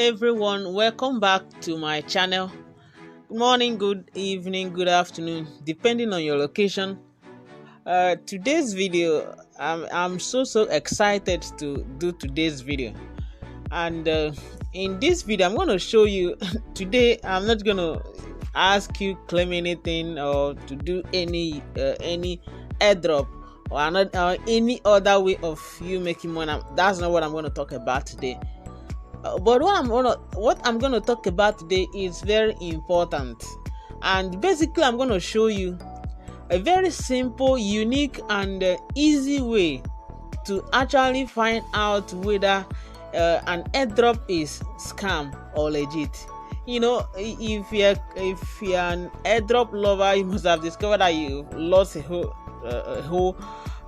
everyone, welcome back to my channel. Good morning, good evening, good afternoon, depending on your location. Today's video, I'm so excited to do today's video. And in this video, I'm going to show you today. I'm not going to ask you claim anything or to do any airdrop or any other way of you making money. That's not what I'm going to talk about today. But what I'm gonna talk about today is very important, and basically I'm gonna show you a very simple, unique, and easy way to actually find out whether an airdrop is scam or legit. You know, if you're an airdrop lover, you must have discovered that you lost a whole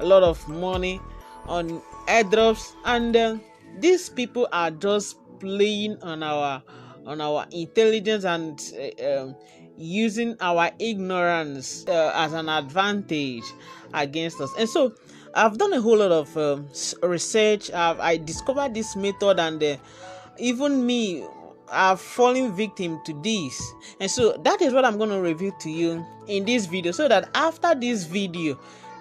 lot of money on airdrops, and these people are just playing on our intelligence and using our ignorance as an advantage against us. And so I've done a whole lot of research. I discovered this method, and even me, I've fallen victim to this. And so that is what I'm going to review to you in this video, so that after this video,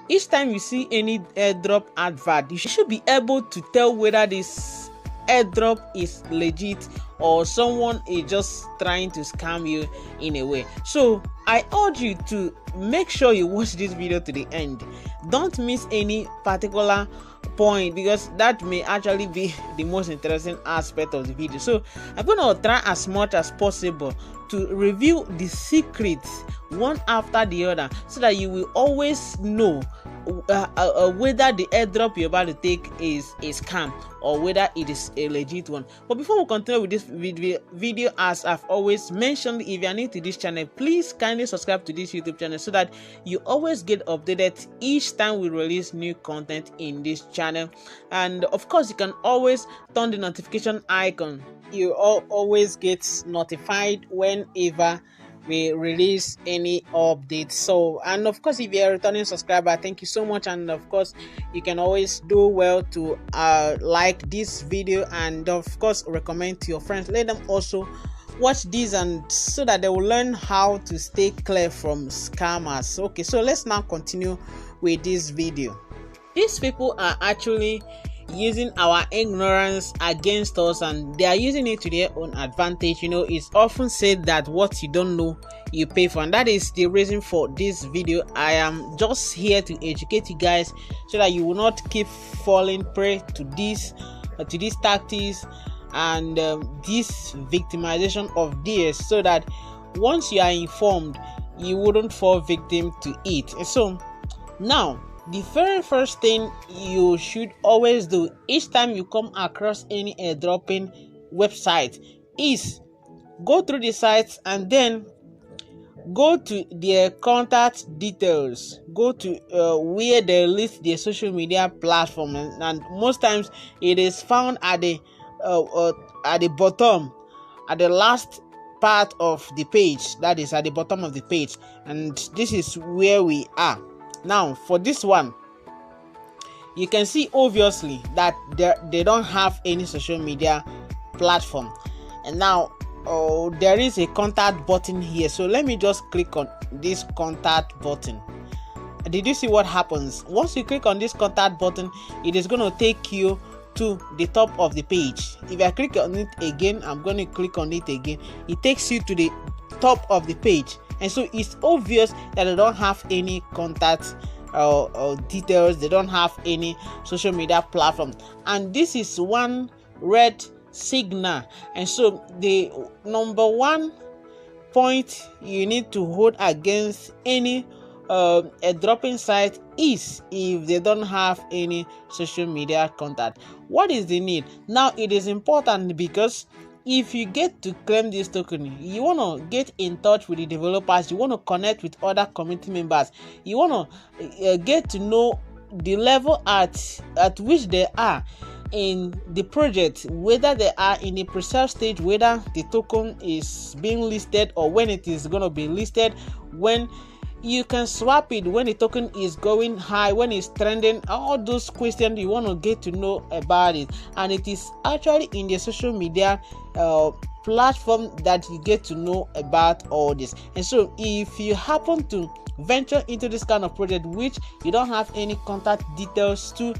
each time you see any airdrop advert, you should be able to tell whether this airdrop is legit or someone is just trying to scam you in a way. So I urge you to make sure you watch this video to the end. Don't miss any particular point, because that may actually be the most interesting aspect of the video. So I'm going to try as much as possible to review the secrets one after the other, so that you will always know whether the airdrop you're about to take is a scam or whether it is a legit one. But before we continue with this video, as I've always mentioned, if you are new to this channel, please kindly subscribe to this YouTube channel so that you always get updated each time we release new content in this channel. And of course, you can always turn the notification icon. You always get notified whenever we release any updates. So, and of course, if you're a returning subscriber, thank you so much. And of course, you can always do well to like this video, and of course recommend to your friends. Let them also watch this, and so that they will learn how to stay clear from scammers. Okay, so let's now continue with this video. These people are actually using our ignorance against us, and they are using it to their own advantage. You know, it's often said that what you don't know, you pay for, and that is the reason for this video. I am just here to educate you guys so that you will not keep falling prey to these tactics and this victimization of theirs, so that once you are informed, you wouldn't fall victim to it. And so now, the very first thing you should always do each time you come across any airdropping website is go through the sites and then go to their contact details. Go to where they list their social media platform, and most times it is found at the bottom, at the last part of the page. That is at the bottom of the page, and this is where we are. Now, for this one, you can see obviously that they don't have any social media platform. And now there is a contact button here. So let me just click on this contact button. Did you see what happens? Once you click on this contact button, it is going to take you to the top of the page. If I click on it again, I'm going to click on it again. It takes you to the top of the page. And so it's obvious that they don't have any contact or details. They don't have any social media platform, and this is one red signal. And so the number one point you need to hold against any airdropping site is if they don't have any social media contact. What is the need? Now, it is important because if you get to claim this token, you want to get in touch with the developers, you want to connect with other community members, you want to get to know the level at which they are in the project, whether they are in the pre-sale stage, whether the token is being listed or when it is going to be listed, when you can swap it when the token is going high, when it's trending, all those questions you want to get to know about it. And it is actually in the social media platform that you get to know about all this. And so if you happen to venture into this kind of project which you don't have any contact details to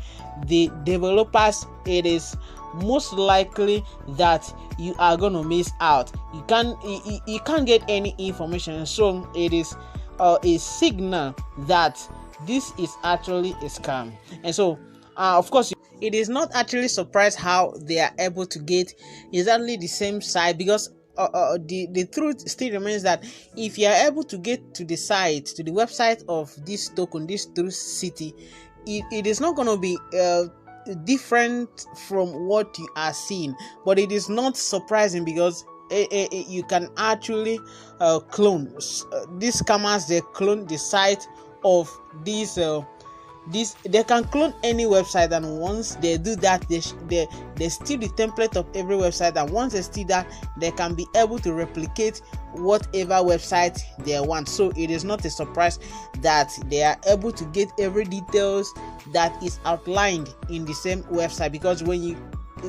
the developers, it is most likely that you are going to miss out. You can't get any information. So it is a signal that this is actually a scam. And so of course, it is not actually surprised how they are able to get exactly the same site, because the truth still remains that if you are able to get to the site, to the website of this token, this Truth City, it is not going to be different from what you are seeing. But it is not surprising, because you can actually clone these scammers. They clone the site of these they can clone any website, and once they do that, they steal the template of every website, and once they steal that, they can be able to replicate whatever website they want. So it is not a surprise that they are able to get every details that is outlined in the same website, because when you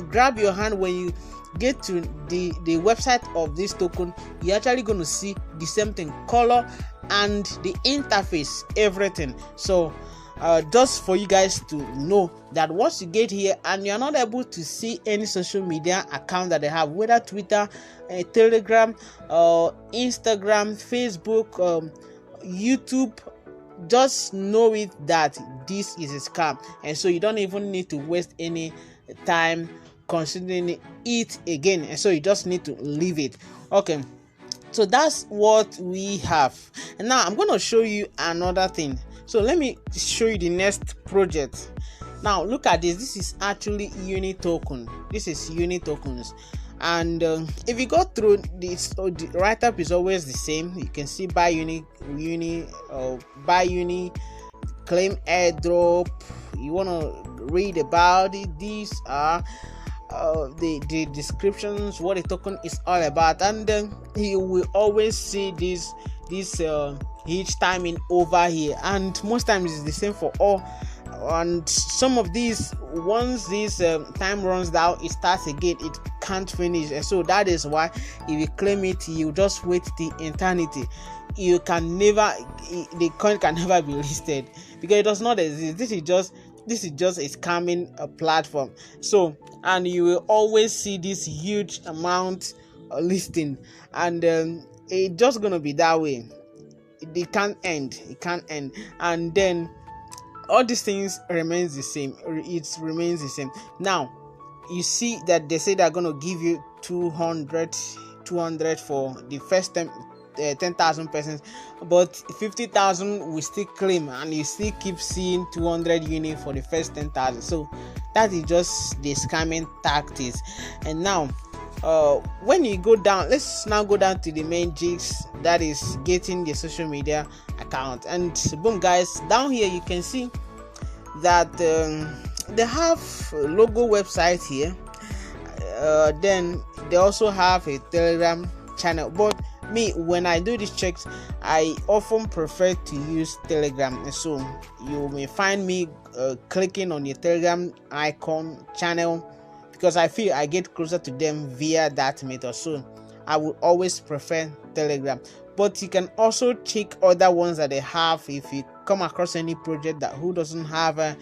grab your hand, when you get to the website of this token, you're actually going to see the same thing, color and the interface, everything. So just for you guys to know that once you get here and you're not able to see any social media account that they have, whether Twitter, Telegram, Instagram, Facebook, YouTube, just know it that this is a scam. And so you don't even need to waste any time considering it again, and so you just need to leave it. Okay, so that's what we have. And now I'm going to show you another thing. So let me show you the next project. Now look at this. This is actually Uni token. This is Uni tokens. And if you go through this, the write-up is always the same. You can see buy Uni, buy Uni, claim AirDrop. You want to read about it. These are the descriptions, what the token is all about, and you will always see this each timing over here, and most times it's the same for all. And some of these, once this time runs down, it starts again, it can't finish. And so that is why if you claim it, you just wait the eternity. You can never, the coin can never be listed because it does not exist. This is just a scamming platform. So, and you will always see this huge amount listing, and it's just gonna be that way. It can't end. And then all these things remains the same. It remains the same. Now you see that they say they're gonna give you 200 for the first 10,000 persons, but 50,000 will still claim, and you still keep seeing 200 units for the first 10,000. So that is just the scamming tactics. And now when you go down, let's now go down to the main jigs, that is getting the social media account. And boom guys, down here you can see that they have a logo website here, then they also have a Telegram channel. But me, when I do these checks, I often prefer to use Telegram, and so you may find me clicking on the Telegram icon channel, because I feel I get closer to them via that method. So I would always prefer Telegram, but you can also check other ones that they have if you come across any project that who doesn't have a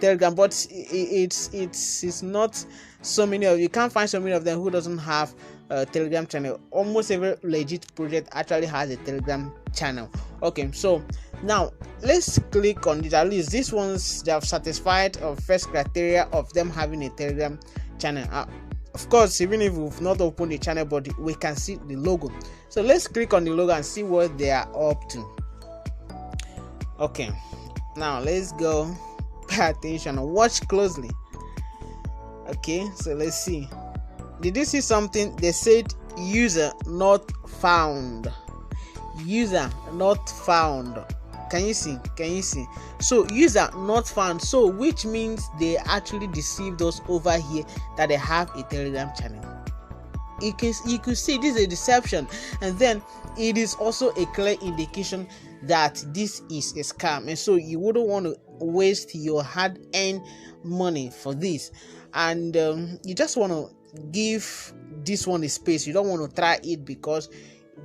Telegram. But it's not so many of you can't find so many of them who doesn't have a Telegram channel. Almost every legit project actually has a Telegram channel. Okay, so now let's click on it. At least these ones, they have satisfied of first criteria of them having a Telegram channel. Of course, even if we've not opened the channel, but we can see the logo. So let's click on the logo and see what they are up to. Okay, now let's go. Pay attention and watch closely. Okay, so let's see. Did you see something? They said user not found. User not found. Can you see? So user not found. So which means they actually deceived us over here that they have a Telegram channel. You could see this is a deception, and then it is also a clear indication that this is a scam, and so you wouldn't want to waste your hard-earned money for this, and you just want to give this one a space. You don't want to try it, because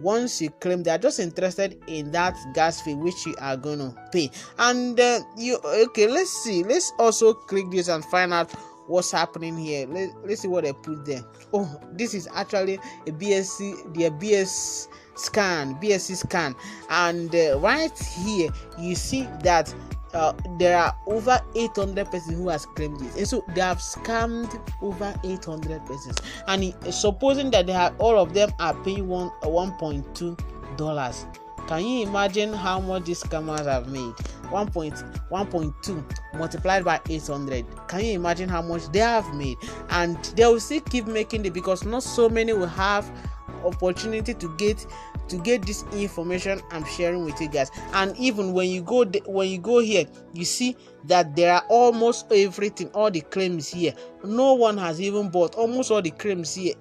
once you claim, they are just interested in that gas fee which you are going to pay. And let's also click this and find out what's happening here. Let's see what they put there. Oh, this is actually a BSc scan, and right here you see that there are over 800 persons who has claimed this, and so they have scammed over 800 persons, and supposing that all of them are paying $1.2. Can you imagine how much these scammers have made? 1.2 multiplied by 800. Can you imagine how much they have made? And they will still keep making it, because not so many will have opportunity to get this information I'm sharing with you guys. And even when you go here, you see that there are almost everything, all the claims here. No one has even bought. Almost all the claims here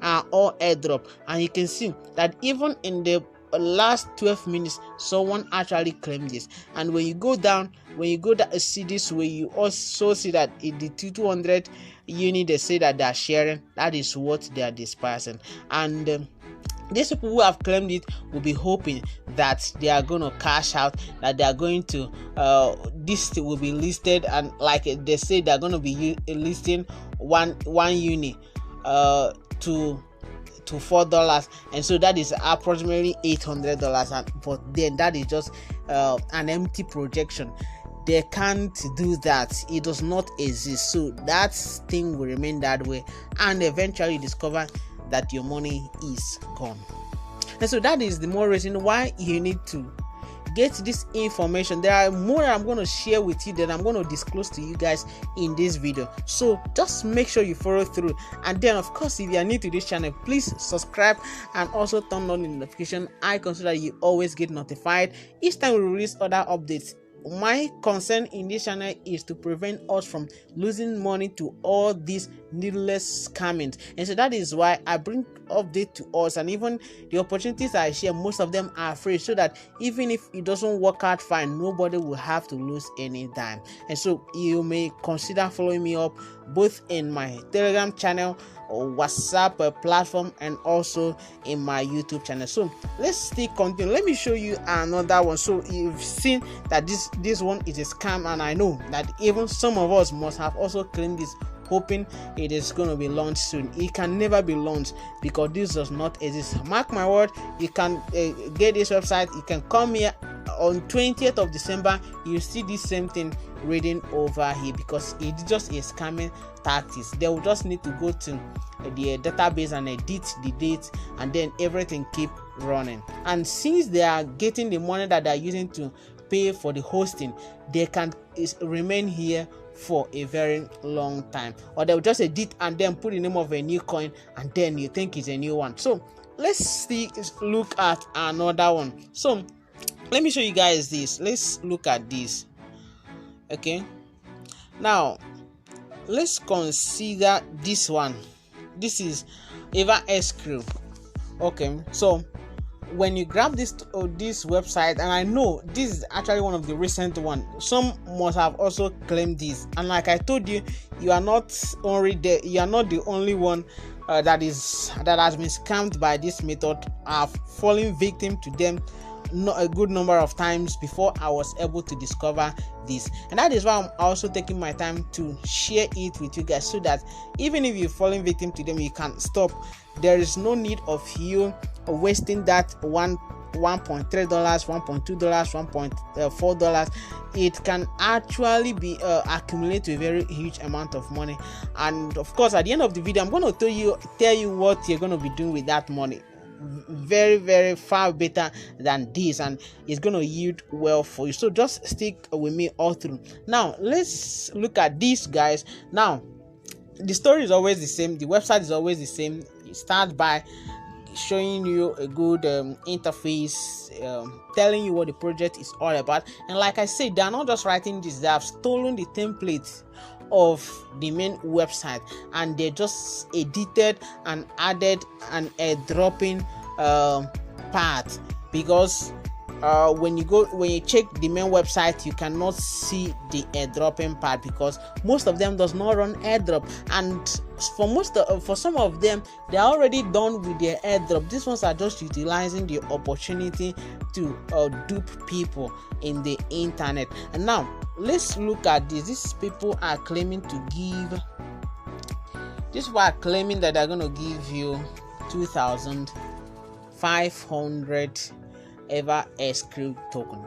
are all airdrop, and you can see that even in the last 12 minutes someone actually claimed this. And when you go down, see this way, you also see that in the 200 unit they say that they are sharing, that is what they are dispersing. And these people who have claimed it will be hoping that they are going to cash out, that they are going to this will be listed, and like they say they're going to be listing one unit to $4, and so that is approximately $800. But then that is just an empty projection. They can't do that. It does not exist. So that thing will remain that way, and eventually discover that your money is gone. And so that is the more reason why you need to get this information. There are more I'm going to share with you that I'm going to disclose to you guys in this video, so just make sure you follow through. And then of course, if you are new to this channel, please subscribe and also turn on the notification icon so that you always get notified each time we release other updates. My concern in this channel is to prevent us from losing money to all these needless scamming, and so that is why I bring update to us. And even the opportunities I share, most of them are free, so that even if it doesn't work out fine, nobody will have to lose any dime. And so you may consider following me up both in my Telegram channel or WhatsApp platform, and also in my YouTube channel. So let's still continue. Let me show you another one. So you've seen that this one is a scam, and I know that even some of us must have also claimed this, hoping it is going to be launched soon. It can never be launched because this does not exist. Mark my word, you can get this website. You can come here on 20th of December. You see this same thing reading over here, because it's just a scamming tactics. They will just need to go to the database and edit the date, and then everything keep running. And since they are getting the money that they are using to pay for the hosting, they can remain here for a very long time, or they'll just edit and then put the name of a new coin, and then you think it's a new one. So let's look at another one. So let me show you guys this. Let's look at this. Okay, now let's consider this one. This is Eva Escrew. Okay, so when you grab this website, and I know this is actually one of the recent one, some must have also claimed this, and like I told you, you are not the only one that has been scammed by this method. I've fallen victim to them a good number of times before I was able to discover this, and that is why I'm also taking my time to share it with you guys, so that even if you're falling victim to them, you can stop. There is no need of you wasting that $1.3, $1.2, $1.4. It can actually be accumulate to a very huge amount of money. And of course, at the end of the video, I'm going to tell you what you're going to be doing with that money. Very, very far better than this, and it's going to yield well for you. So just stick with me all through. Now let's look at these guys. Now the story is always the same, the website is always the same. It starts by showing you a good interface, telling you what the project is all about. And like I said, they are not just writing this, they have stolen the template of the main website, and they just edited and added an airdropping part, because when you check the main website, you cannot see the airdropping part because most of them does not run airdrop, and for some of them they are already done with their airdrop. These ones are just utilizing the opportunity to dupe people in the internet. And now let's look at this. These people are claiming to give. These people are claiming that they're going to give you 2,500 ever escrow token.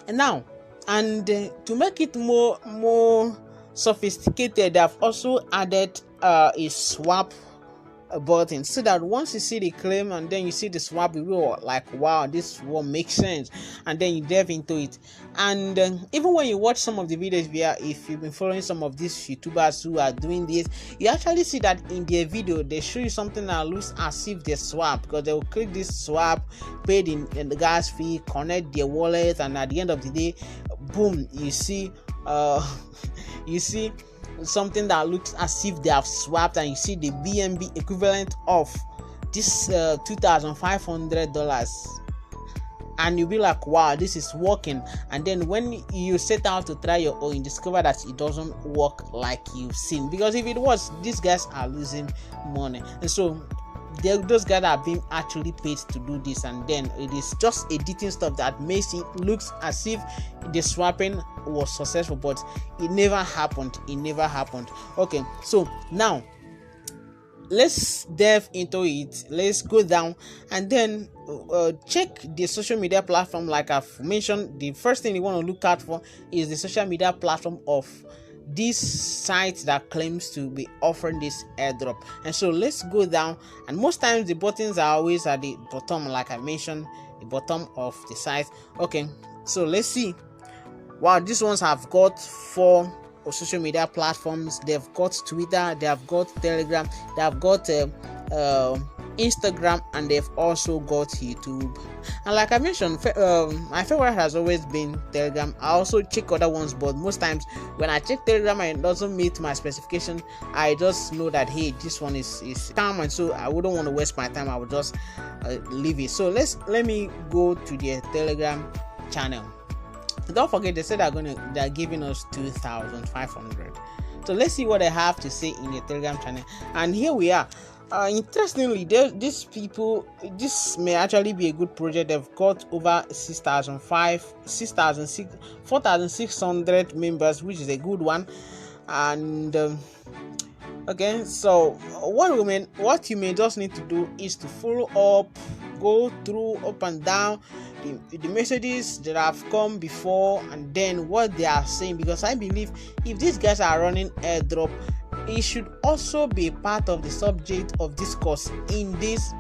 And now, to make it more sophisticated, they have also added a swap button, so that once you see the claim and then you see the swap, you will like, wow, this will make sense, and then you delve into it. And even when you watch some of the videos where, if you've been following some of these YouTubers who are doing this, you actually see that in their video they show you something that looks as if they swap, because they will click this swap, pay the gas fee, connect their wallet, and at the end of the day, boom, you see something that looks as if they have swapped, and you see the BNB equivalent of this $2,500, and you'll be like, wow, this is working. And then when you set out to try your own, you discover that it doesn't work like you've seen, because if it was, these guys are losing money. And so those guys are being actually paid to do this, and then it is just editing stuff that makes it looks as if the swapping was successful, but it never happened. Okay, so now let's delve into it. Let's go down and then check the social media platform. Like I've mentioned, the first thing you want to look out for is the social media platform of this site that claims to be offering this airdrop. And so let's go down, and most times the buttons are always at the bottom, like I mentioned, the bottom of the site. Okay, so let's see. Wow, these ones have got 4 social media platforms. They've got Twitter, they have got Telegram, they have got Instagram, and they've also got YouTube. And like I mentioned, my favorite has always been Telegram. I also check other ones, but most times when I check Telegram and it doesn't meet my specification, I just know that, hey, this one is scam, and so I wouldn't want to waste my time. I would just leave it. So let me go to their Telegram channel. Don't forget, they said they're giving us 2,500. So let's see what they have to say in the Telegram channel. And here we are. Interestingly, these people, this may actually be a good project. They've got over 4,600 members, which is a good one. And okay, so what you may just need to do is to follow up, go through up and down the messages that have come before, and then what they are saying, because I believe if these guys are running airdrop, it should also be part of the subject of discourse in this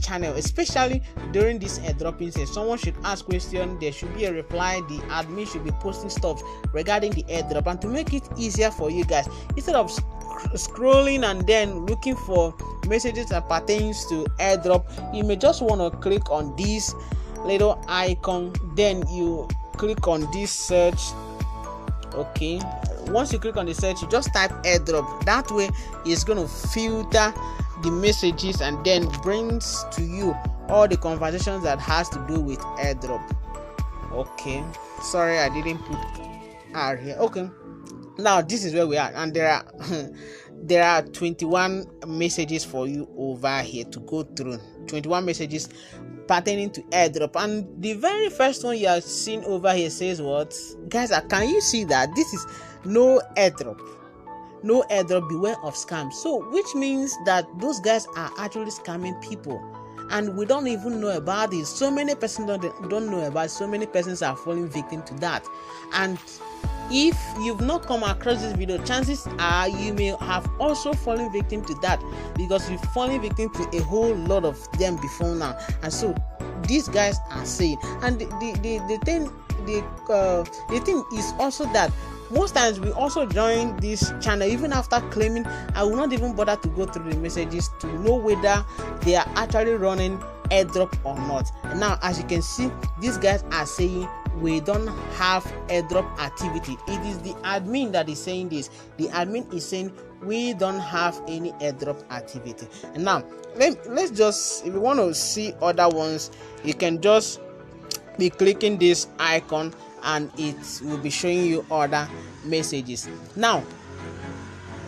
channel, especially during this airdropping session. Someone should ask questions, there should be a reply, the admin should be posting stuff regarding the airdrop. And to make it easier for you guys, instead of scrolling and then looking for messages that pertains to airdrop, you may just want to click on this little icon, then you click on this search. Okay, once you click on the search, you just type airdrop. That way it's going to filter the messages and then brings to you all the conversations that has to do with airdrop. Okay, sorry I didn't put R here. Okay, now this is where we are, and there are 21 messages for you over here to go through. 21 messages pertaining to airdrop, and the very first one you are seeing over here says what, guys? Can you see that this is no airdrop, beware of scams? So which means that those guys are actually scamming people, and we don't even know about it. So many persons don't know about it. So many persons are falling victim to that. And if you've not come across this video, chances are you may have also fallen victim to that, because you've fallen victim to a whole lot of them before now. And so these guys are saying, and the thing is also that most times we also join this channel even after claiming. I will not even bother to go through the messages to know whether they are actually running airdrop or not. And now, as you can see, these guys are saying we don't have airdrop activity. It is the admin that is saying this. The admin is saying we don't have any AirDrop activity. And now let's just, if you want to see other ones, you can just be clicking this icon and it will be showing you other messages. Now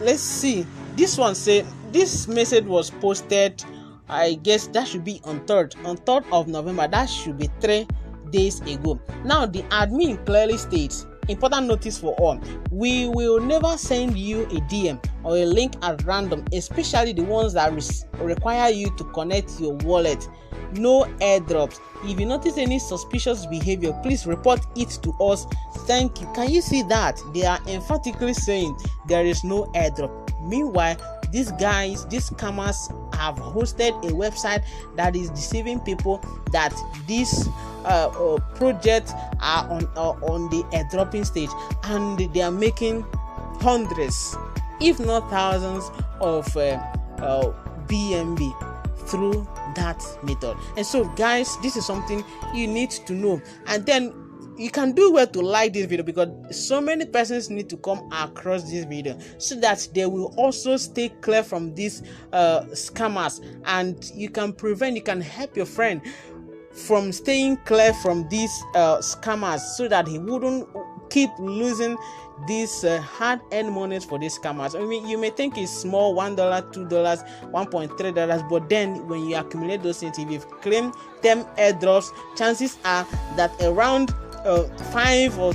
let's see, this one say this message was posted, I guess that should be on 3rd of November. That should be 3 days ago. Now the admin clearly states, important notice for all, we will never send you a DM or a link at random, especially the ones that require you to connect your wallet. No airdrops. If you notice any suspicious behavior, please report it to us. Thank you. Can you see that? They are emphatically saying there is no airdrop. Meanwhile, these scammers have hosted a website that is deceiving people that these projects are on the airdropping stage, and they are making hundreds, if not thousands, of BNB through that method. And so guys, this is something you need to know. And then you can do well to like this video, because so many persons need to come across this video so that they will also stay clear from these scammers, and you can help your friend from staying clear from these scammers, so that he wouldn't keep losing these hard-earned monies for these scammers. I mean, you may think it's small, $1, $2, $1.3, but then when you accumulate those things, if you've claimed 10 airdrops, chances are that around 5 or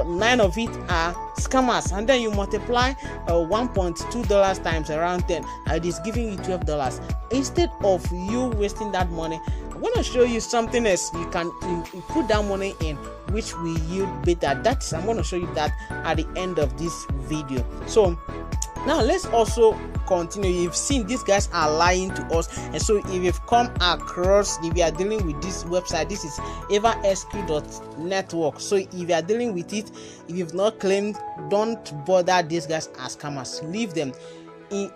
9 of it are scammers, and then you multiply $1.2 times around 10, and it's giving you $12. Instead of you wasting that money, I'm going to show you something else you can you put that money in, which will yield better. I'm going to show you that at the end of this video. So now let's also continue. You've seen these guys are lying to us, and so if you've come across, if you are dealing with this website, this is eversq.network. So if you are dealing with it, if you've not claimed, don't bother these guys as scammers. Leave them.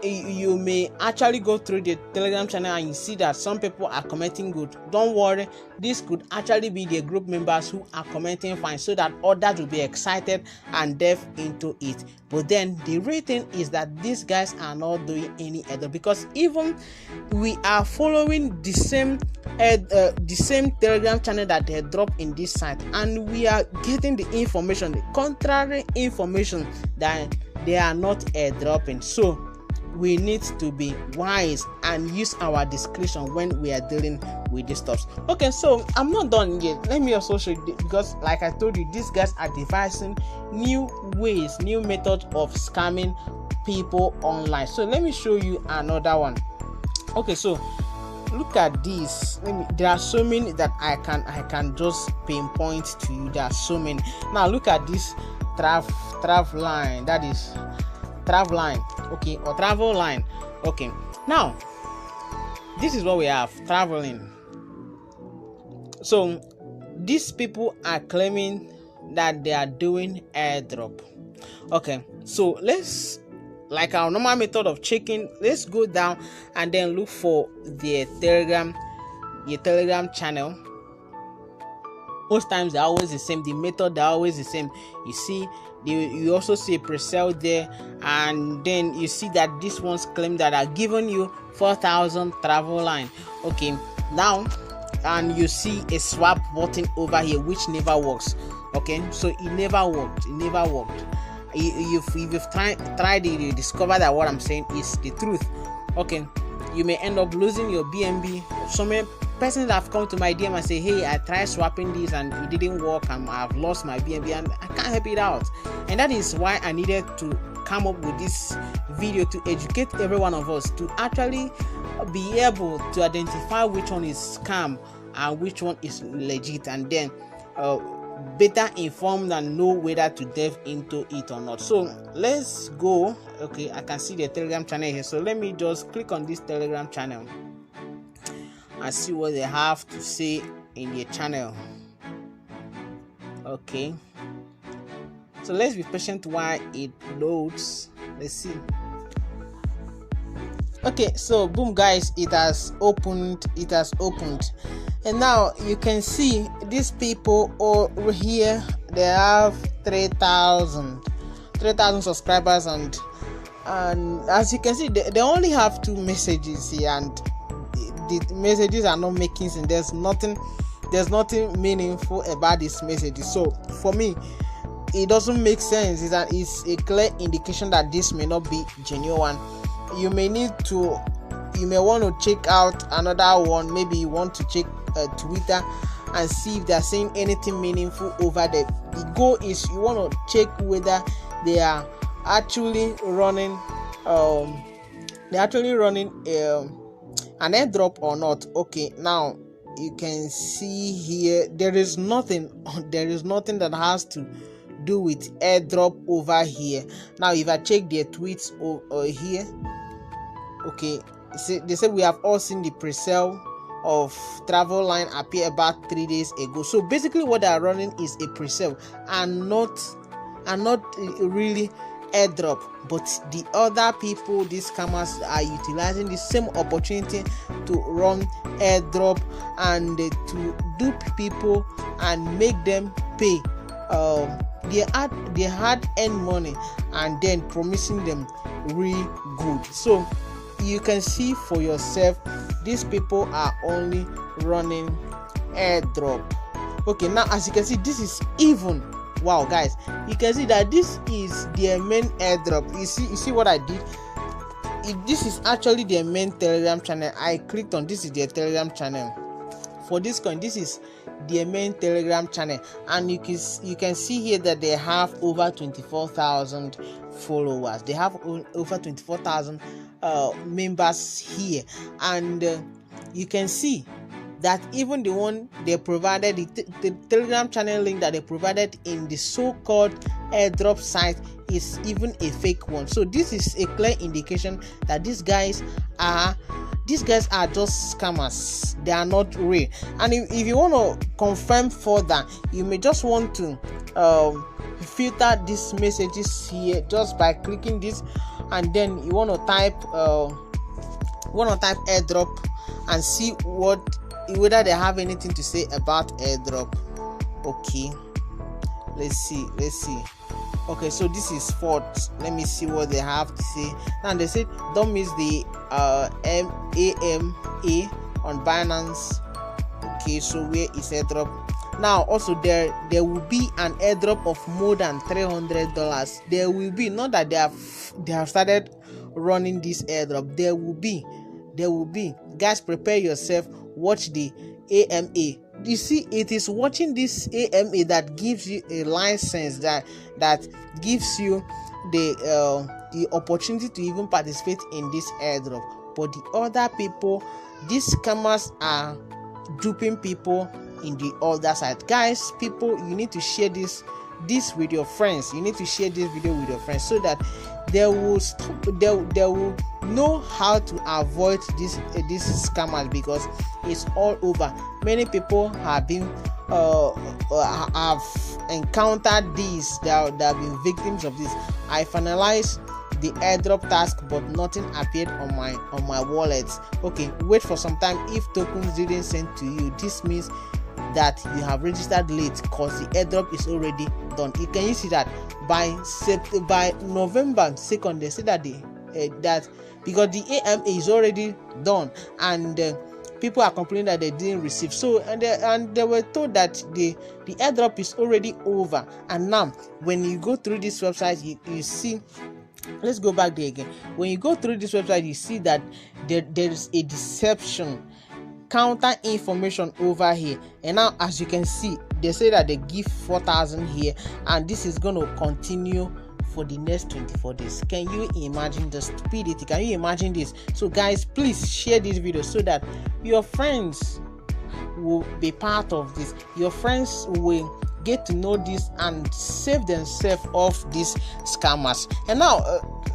You may actually go through the Telegram channel and you see that some people are commenting good. Don't worry, this could actually be the group members who are commenting fine, so that others will be excited and delve into it. But then the real thing is that these guys are not doing any other, because even we are following the same Telegram channel that they drop in this site, and we are getting the information, the contrary information, that they are not airdropping. So we need to be wise and use our discretion when we are dealing with this stuff. Okay, so I'm not done yet. Let me also show you, because like I told you, these guys are devising new ways, new methods of scamming people online. So let me show you another one. Okay, so look at this. There are so many that I can just pinpoint to you. There are so many. Now look at this travel line, that is travel line, okay, or travel line. Okay, now this is what we have, traveling. So these people are claiming that they are doing airdrop. Okay, so let's, like our normal method of checking, let's go down and then look for the Telegram channel. Most times they're always the same, the method they're always the same. You see, you also see a pre-sale there, and then you see that these ones claim that are giving you 4,000 travel line. Okay, now, and you see a swap button over here which never works. Okay, so it never worked. If you've tried it, you discover that what I'm saying is the truth. Okay, you may end up losing your BNB. So many persons have come to my DM and say, hey, I tried swapping this and it didn't work, and I've lost my BNB and I can't help it out. And that is why I needed to come up with this video to educate every one of us, to actually be able to identify which one is scam and which one is legit, and then better informed and know whether to delve into it or not. So let's go. Okay, I can see the Telegram channel here, so let me just click on this Telegram channel and see what they have to say in their channel. Okay, so let's be patient while it loads. Let's see. Okay, so boom guys, it has opened, and now you can see these people over here, they have 3,000 subscribers and And as you can see, they only have 2 messages here, and the messages are not making sense. There's nothing meaningful about these messages. So for me, it doesn't make sense. It's a clear indication that this may not be genuine. You may want to check out another one. Maybe you want to check Twitter and see if they're saying anything meaningful over there. The goal is you want to check whether they are actually running an airdrop or not. Okay, now you can see here there is nothing that has to do with airdrop over here. Now if I check their tweets here, okay, they say we have all seen the pre-sale of travel line appear about 3 days ago. So basically what they are running is a pre-sale and not really airdrop. But the other people, these scammers, are utilizing the same opportunity to run airdrop and to dupe people and make them pay they had earned money and then promising them really good. So you can see for yourself, these people are only running airdrop. Okay, now as you can see, this is even, wow guys, you can see that this is their main airdrop. You see what I did? This is actually their main Telegram channel. I clicked on this is their Telegram channel for this coin. This is their main Telegram channel, and you can see here that they have over 24,000 followers. They have over 24,000 members here, and you can see that even the one they provided, the Telegram channel link that they provided in the so-called airdrop site is even a fake one. So this is a clear indication that these guys are just scammers. They are not real. And if you want to confirm further, you may just want to filter these messages here just by clicking this, and then you want to type airdrop and see whether they have anything to say about airdrop. Okay, let's see. Okay, so this is fourth. Let me see what they have to say. Now they said don't miss the AMA on Binance. Okay, so where is airdrop? Now also there will be an airdrop of more than $300. There will be, not that they have started running this airdrop. There will be. Guys, prepare yourself. Watch the AMA. You see, it is watching this AMA that gives you a license that gives you the opportunity to even participate in this airdrop. But the other people, these scammers are duping people in the other side. Guys, people, you need to share this with your friends. You need to share this video with your friends so that they will know how to avoid these scammers, because it's all over. Many people have been have encountered these. They have been victims of this. I finalized the airdrop task, but nothing appeared on my wallet. Okay, wait for some time. If tokens didn't send to you, this means that you have registered late, because the airdrop is already done. You can see that by November 2nd, they said that that because the AMA is already done, and people are complaining that they didn't receive. So and they were told that the airdrop is already over. And now when you go through this website, you see, let's go back there again. When you go through this website, you see that there is a deception counter information over here. And now as you can see, they say that they give 4,000 here, and this is going to continue for the next 24 days. Can you imagine the stupidity? Can you imagine this? So guys, please share this video so that your friends will be part of this. Your friends will get to know this and save themselves off these scammers. And now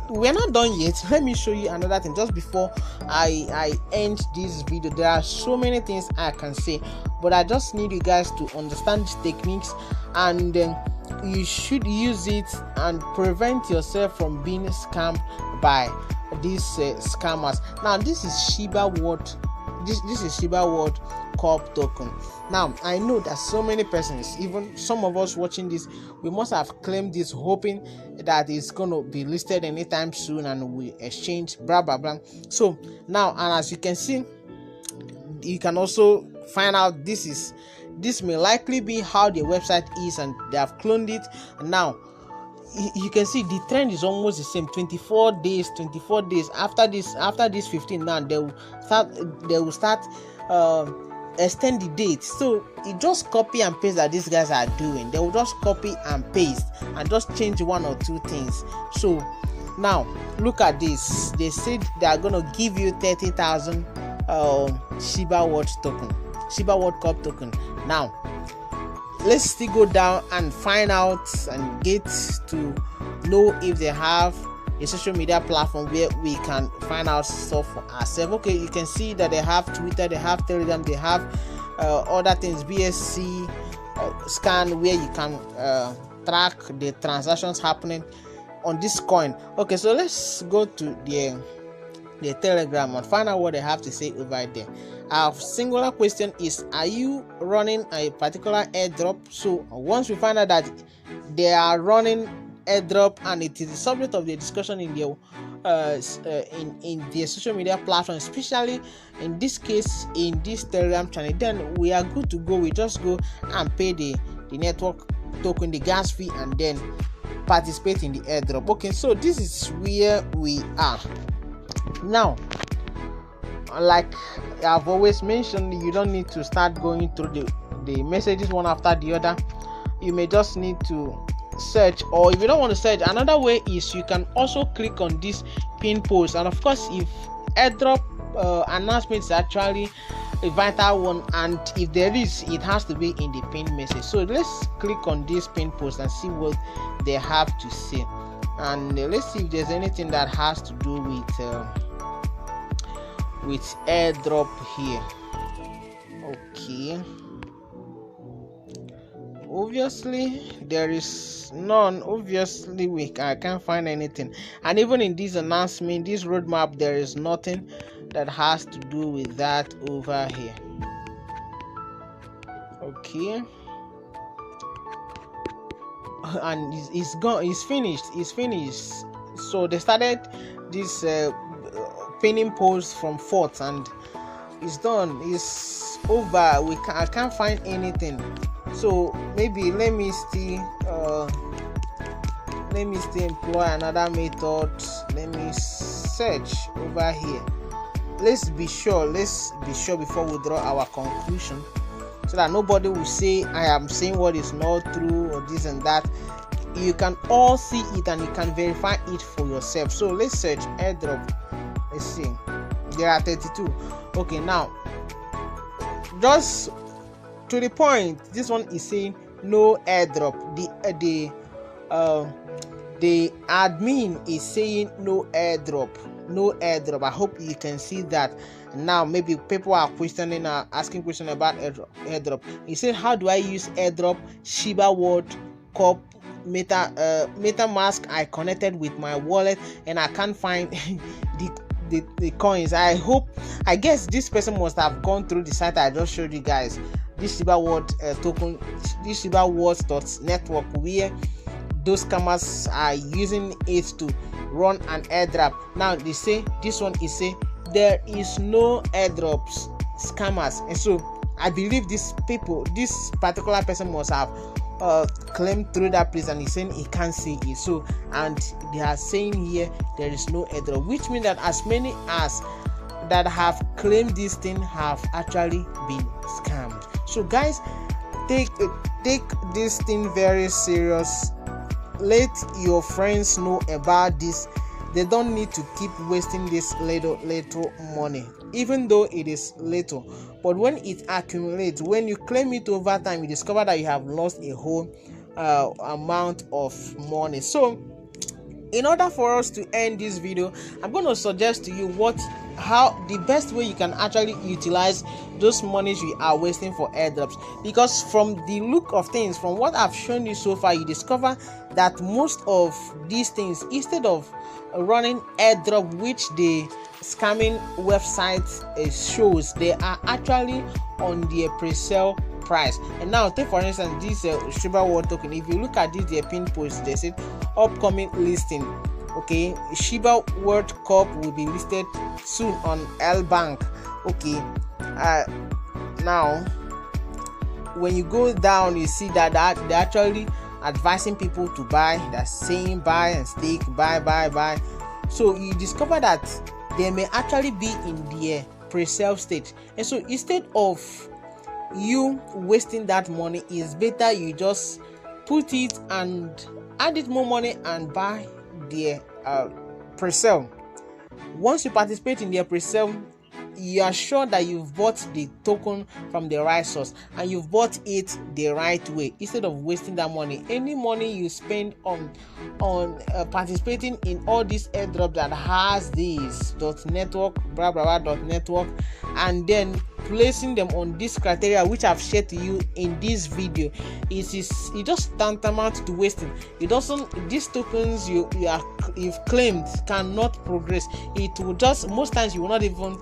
we're not done yet. Let me show you another thing just before I end this video. There are so many things I can say, but I just need you guys to understand these techniques, and you should use it and prevent yourself from being scammed by these scammers. Now this is Shiba World this is Shiba World Corp token. Now I know that so many persons, even some of us watching this, we must have claimed this hoping that it's gonna be listed anytime soon and we exchange blah blah blah. So now, and as you can see, you can also find out this may likely be how their website is, and they have cloned it. And now you can see the trend is almost the same. 24 days after this 15, now they will start extend the date. So it just copy and paste that these guys are doing. They will just copy and paste and just change one or two things. So now look at this. They said they are gonna give you 30,000 Shiba World Corp token. Now let's still go down and find out and get to know if they have a social media platform where we can find out stuff for ourselves. Okay, you can see that they have Twitter, they have Telegram, they have other things, BSC scan, where you can track the transactions happening on this coin. Okay, so let's go to the Telegram and find out what they have to say over there. Our singular question is, are you running a particular airdrop? So once we find out that they are running airdrop and it is the subject of the discussion in their social media platform, especially in this case in this Telegram channel, then we are good to go. We just go and pay the network token, the gas fee, and then participate in the airdrop. Okay, so this is where we are now. Like I've always mentioned, you don't need to start going through the messages one after the other. You may just need to search, or if you don't want to search, another way is you can also click on this pin post. And of course, if airdrop announcement is actually a vital one, and if there is, it has to be in the pin message. So let's click on this pin post and see what they have to say, and let's see if there's anything that has to do with airdrop here. Okay, obviously there is none. Obviously I can't find anything, and even in this announcement, this roadmap, there is nothing that has to do with that over here. Okay, and it's gone, it's finished. So they started this pinning post from 4th, and it's done, it's over. I can't find anything. So maybe let me still employ another method. Let me search over here. Let's be sure before we draw our conclusion, so that nobody will say I am saying what is not true or this and that. You can all see it and you can verify it for yourself. So let's search airdrop. Let's see, there are 32. Okay, now just to the point, this one is saying no airdrop. The admin is saying no airdrop. I hope you can see that. Now maybe people are questioning, asking questions about airdrop. He said, how do I use airdrop? Shiba World Corp MetaMask. I connected with my wallet and I can't find the coins. I guess this person must have gone through the site I just showed you guys, this Shiba World token, this Shiba World network, where those scammers are using it to run an airdrop. Now they say this one is say there is no airdrops scammers, and so I believe this particular person must have claimed through that place, and he's saying he can't see it. So, and they are saying here there is no airdrop, which means that as many as that have claimed this thing have actually been scammed. So guys, take this thing very serious. Let your friends know about this. They don't need to keep wasting this little money, even though it is little. But when it accumulates, when you claim it over time, you discover that you have lost a whole amount of money. So in order for us to end this video, I'm going to suggest to you how the best way you can actually utilize those monies you are wasting for airdrops. Because from the look of things, from what I've shown you so far, you discover that most of these things, instead of running airdrop, which they scamming websites shows, they are actually on their pre-sale price. And now take for instance this Shiba World token. If you look at this their pin post, they said upcoming listing. Okay, Shiba World Cup will be listed soon on L Bank. Okay, now when you go down, you see that they're actually advising people to buy. They're saying buy and stake, buy. So you discover that they may actually be in their pre-sale stage, and so instead of you wasting that money, it's better you just put it and add it more money and buy their pre-sale. Once you participate in their pre-sale, you are sure that you've bought the token from the right source and you've bought it the right way, instead of wasting that money. Any money you spend on participating in all these airdrops that has this .network, blah blah blah .network, and then placing them on this criteria which I've shared to you in this video, it just tantamount to wasting. It doesn't, these tokens you've claimed cannot progress. It will just, most times you will not even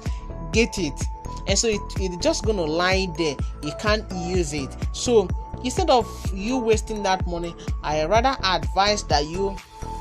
get it, and so it's just gonna lie there. You can't use it. So instead of you wasting that money, I rather advise that you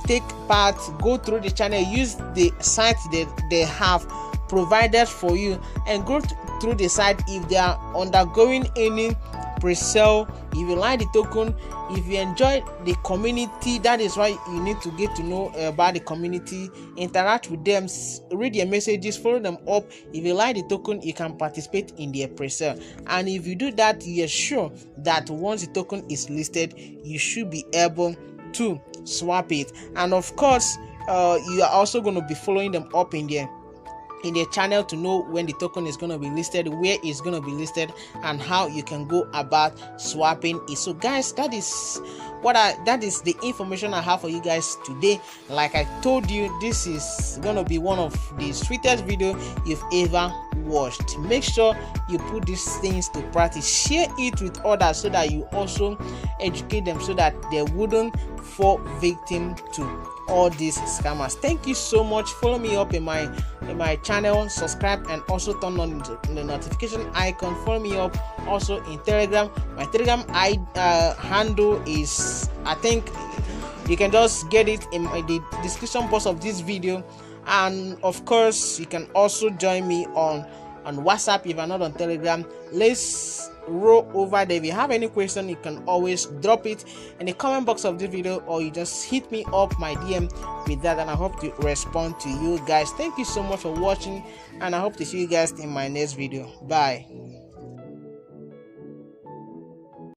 take part, go through the channel, use the site that they have provided for you, and go through the site. If they are undergoing any pre-sale, if you like the token, if you enjoy the community, that is why you need to get to know about the community, interact with them, read their messages, follow them up. If you like the token, you can participate in their pre-sale, and if you do that, you're sure that once the token is listed, you should be able to swap it. And of course, you are also going to be following them up in their channel to know when the token is going to be listed, where it's going to be listed, and how you can go about swapping it. So guys, that is the information I have for you guys today. Like I told you, this is going to be one of the sweetest video you've ever watched. Make sure you put these things to practice, share it with others so that you also educate them, so that they wouldn't fall victim to all these scammers. Thank you so much. Follow me up in my channel, subscribe, and also turn on the notification icon. Follow me up also in Telegram. My Telegram handle is, I think you can just get it in the description box of this video. And of course, you can also join me on WhatsApp if you're not on Telegram. Let's roll over there. If you have any question, you can always drop it in the comment box of this video, or you just hit me up my DM with that, and I hope to respond to you guys. Thank you so much for watching, and I hope to see you guys in my next video. Bye.